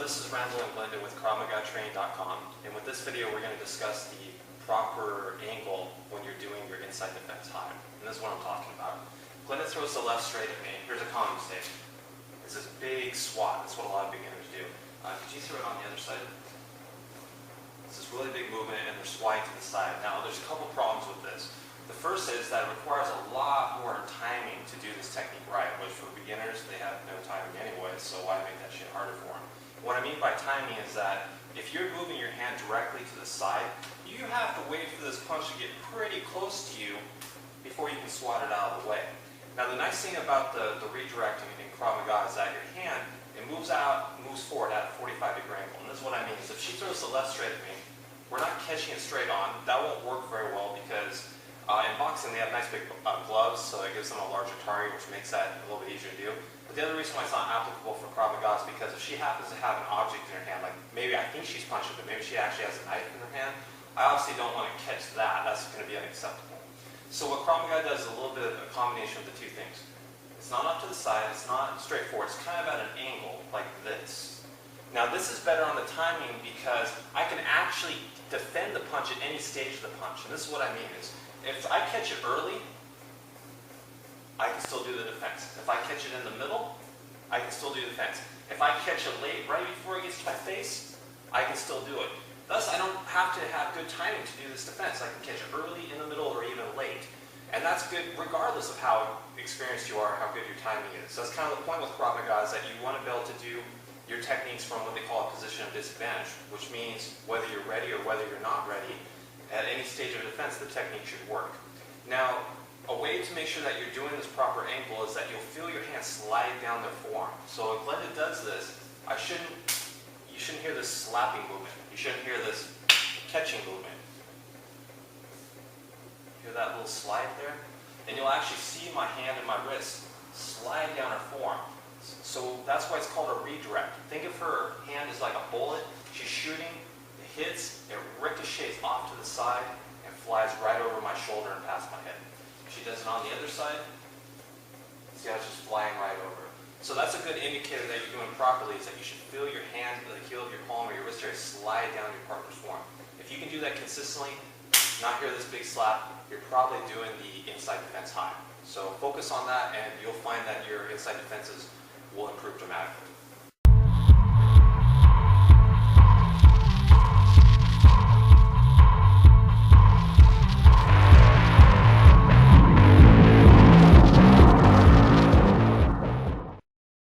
this is Randall and Glenda with KravMagaTraining.com, and with this video we're going to discuss the proper angle when you're doing your inside defense high. And this is what I'm talking about. Glenda throws the left straight at me. Here's a common mistake. It's this big swat. That's what a lot of beginners do. Could you throw it on the other side? It's this really big movement and they're swatting to the side. Now there's a couple problems with this. The first is that it requires a lot more timing to do this technique right, which for beginners, they have no timing anyway, so why make that shit harder for them? What I mean by timing is that if you're moving your hand directly to the side, you have to wait for this punch to get pretty close to you before you can swat it out of the way. Now the nice thing about the redirecting in Krav Maga is that your hand, it moves forward at a 45-degree angle. And this is what I mean, is if she throws the left straight at me, we're not catching it straight on. That won't work very well because in boxing, they have nice big gloves, so it gives them a larger target, which makes that a little bit easier to do. But the other reason why it's not applicable for Krav Maga is because if she happens to have an object in her hand, like maybe I think she's punching, but maybe she actually has a knife in her hand, I obviously don't want to catch that. That's going to be unacceptable. So what Krav Maga does is a little bit of a combination of the two things. It's not up to the side, it's not straightforward, it's kind of at an angle, like this. Now this is better on the timing because I can actually defend the punch at any stage of the punch. And this is what I mean is, if I catch it early, I can still do the defense. If I catch it in the middle, I can still do the defense. If I catch it late, right before it gets to my face, I can still do it. Thus, I don't have to have good timing to do this defense. I can catch it early, in the middle, or even late. And that's good regardless of how experienced you are, how good your timing is. So that's kind of the point with Krav Maga, is that you want to be able to do your techniques from what they call a position of disadvantage, which means whether you're ready or whether you're not ready, at any stage of defense, the technique should work. Now, a way to make sure that you're doing this proper angle is that you'll feel your hand slide down their forearm. So if Glenda does this, you shouldn't hear this slapping movement. You shouldn't hear this catching movement. Hear that little slide there? And you'll actually see my hand and my wrist slide down her forearm. So that's why it's called a redirect. Think of her hand as like a bullet. She's shooting. Hits, it ricochets off to the side and flies right over my shoulder and past my head. If she does it on the other side, see how it's just flying right over. So that's a good indicator that you're doing properly, is that you should feel your hand, the heel of your palm or your wrist area slide down your partner's forearm. If you can do that consistently, not hear this big slap, you're probably doing the inside defense high. So focus on that and you'll find that your inside defenses will improve dramatically.